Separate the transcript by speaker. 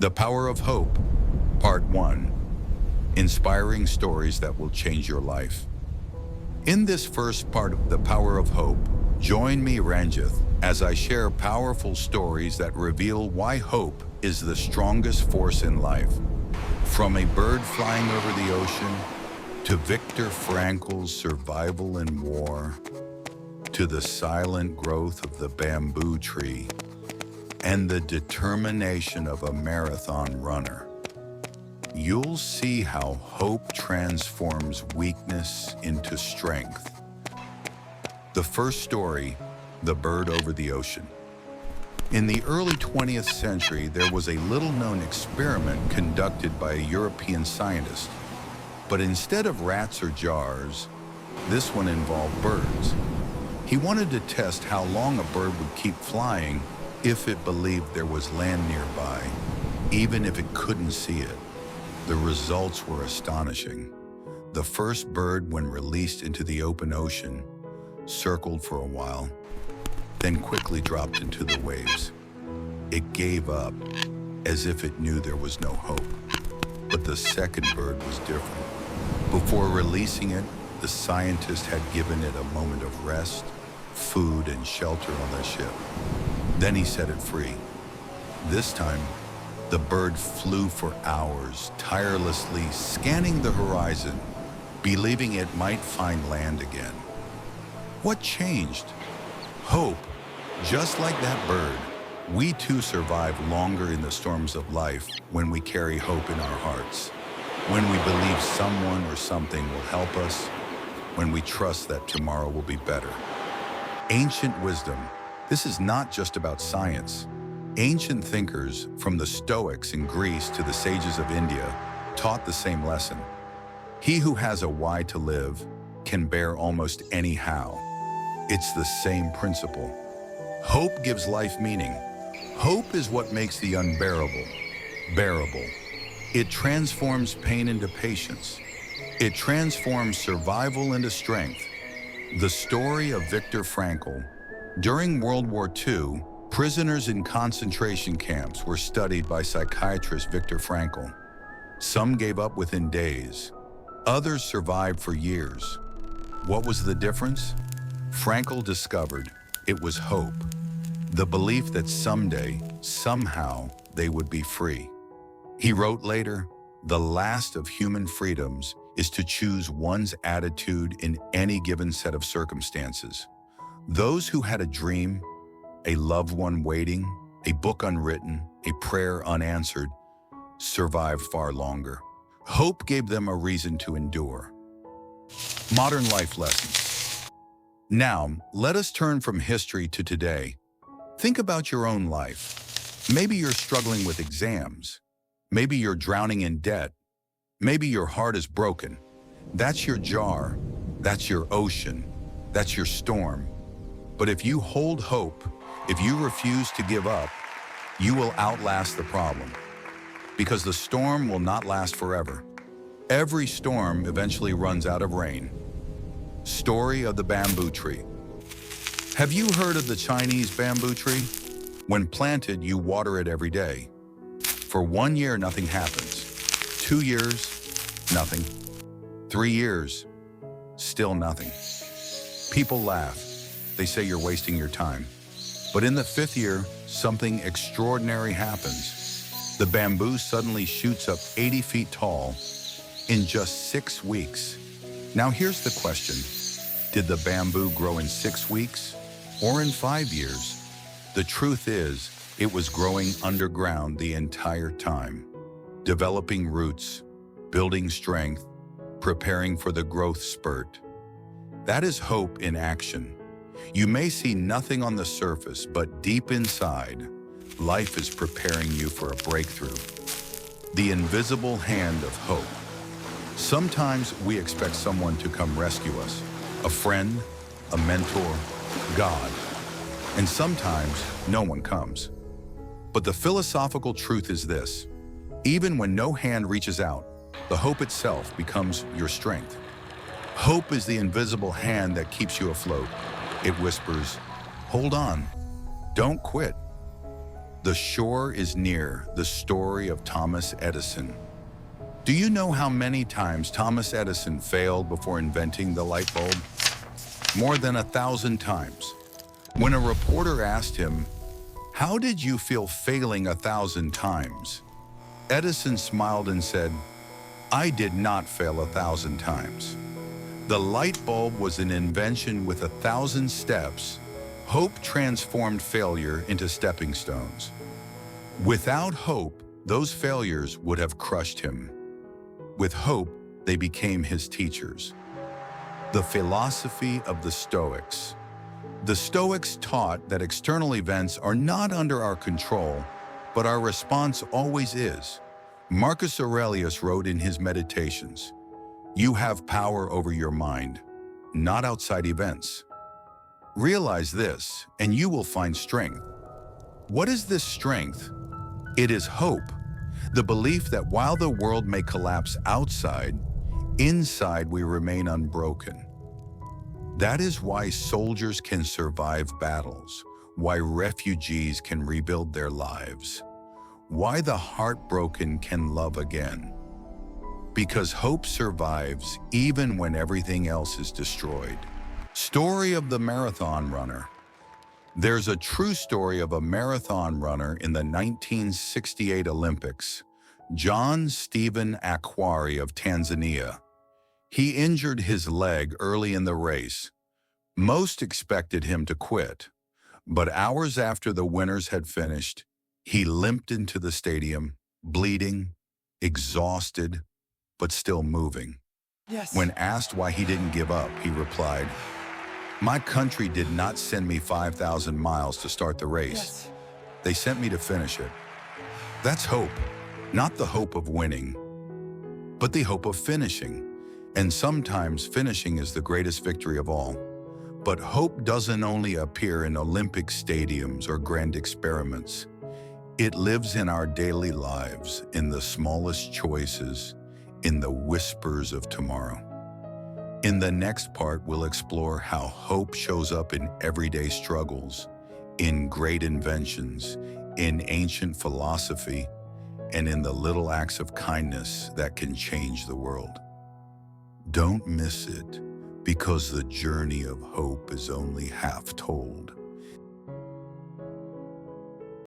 Speaker 1: The Power of Hope, Part 1. Inspiring Stories That Will Change Your Life. In this first part of The Power of Hope, join me, Ranjith, as I share powerful stories that reveal why hope is the strongest force in life. From a bird flying over the ocean, to Viktor Frankl's survival in war, to the silent growth of the bamboo tree, and the determination of a marathon runner, you'll see how hope transforms weakness into strength. The first story, The Bird Over the Ocean. In the early 20th century, there was a little-known experiment conducted by a European scientist. But instead of rats or jars, this one involved birds. He wanted to test how long a bird would keep flying if it believed there was land nearby, even if it couldn't see it. The results were astonishing. The first bird, when released into the open ocean, circled for a while, then quickly dropped into the waves. It gave up, as if it knew there was no hope. But the second bird was different. Before releasing it, the scientist had given it a moment of rest, food, and shelter on the ship. Then he set it free. This time, the bird flew for hours, tirelessly scanning the horizon, believing it might find land again. What changed? Hope. Just like that bird, we too survive longer in the storms of life when we carry hope in our hearts, when we believe someone or something will help us, when we trust that tomorrow will be better. Ancient wisdom. This is not just about science. Ancient thinkers, from the Stoics in Greece to the sages of India, taught the same lesson. He who has a why to live can bear almost any how. It's the same principle. Hope gives life meaning. Hope is what makes the unbearable bearable. It transforms pain into patience. It transforms survival into strength. The story of Viktor Frankl. During World War II, prisoners in concentration camps were studied by psychiatrist Viktor Frankl. Some gave up within days. Others survived for years. What was the difference? Frankl discovered it was hope. The belief that someday, somehow, they would be free. He wrote later, "The last of human freedoms is to choose one's attitude in any given set of circumstances." Those who had a dream, a loved one waiting, a book unwritten, a prayer unanswered, survived far longer. Hope gave them a reason to endure. Modern life lessons. Now, let us turn from history to today. Think about your own life. Maybe you're struggling with exams. Maybe you're drowning in debt. Maybe your heart is broken. That's your jar. That's your ocean. That's your storm. But if you hold hope, if you refuse to give up, you will outlast the problem. Because the storm will not last forever. Every storm eventually runs out of rain. Story of the bamboo tree. Have you heard of the Chinese bamboo tree? When planted, you water it every day. For 1 year, nothing happens. 2 years, nothing. 3 years, still nothing. People laugh. They say you're wasting your time. But in the 5th year, something extraordinary happens. The bamboo suddenly shoots up 80 feet tall in just 6 weeks. Now here's the question. Did the bamboo grow in 6 weeks or in 5 years? The truth is, it was growing underground the entire time, developing roots, building strength, preparing for the growth spurt. That is hope in action. You may see nothing on the surface, but deep inside, life is preparing you for a breakthrough. The invisible hand of hope. Sometimes we expect someone to come rescue us, a friend, a mentor, God. And sometimes no one comes. But the philosophical truth is this: even when no hand reaches out, the hope itself becomes your strength. Hope is the invisible hand that keeps you afloat. It whispers, "Hold on, don't quit." The shore is near, the story of Thomas Edison. Do you know how many times Thomas Edison failed before inventing the light bulb? More than 1,000 times. When a reporter asked him, "How did you feel failing 1,000 times?" Edison smiled and said, "I did not fail 1,000 times. The light bulb was an invention with 1,000 steps. Hope transformed failure into stepping stones." Without hope, those failures would have crushed him. With hope, they became his teachers. The philosophy of the Stoics. The Stoics taught that external events are not under our control, but our response always is. Marcus Aurelius wrote in his Meditations, "You have power over your mind, not outside events." Realize this, and you will find strength. What is this strength? It is hope, the belief that while the world may collapse outside, inside we remain unbroken. That is why soldiers can survive battles, why refugees can rebuild their lives, why the heartbroken can love again. Because hope survives even when everything else is destroyed. Story of the marathon runner. There's a true story of a marathon runner in the 1968 Olympics, John Stephen Akwari of Tanzania. He injured his leg early in the race. Most expected him to quit, but hours after the winners had finished, he limped into the stadium, bleeding, exhausted, but still moving.
Speaker 2: Yes.
Speaker 1: When asked why he didn't give up, he replied, "My country did not send me 5,000 miles to start the race.
Speaker 2: Yes.
Speaker 1: They sent me to finish it." That's hope, not the hope of winning, but the hope of finishing. And sometimes finishing is the greatest victory of all. But hope doesn't only appear in Olympic stadiums or grand experiments. It lives in our daily lives, in the smallest choices, in the whispers of tomorrow. In the next part, we'll explore how hope shows up in everyday struggles, in great inventions, in ancient philosophy, and in the little acts of kindness that can change the world. Don't miss it, because the journey of hope is only half told.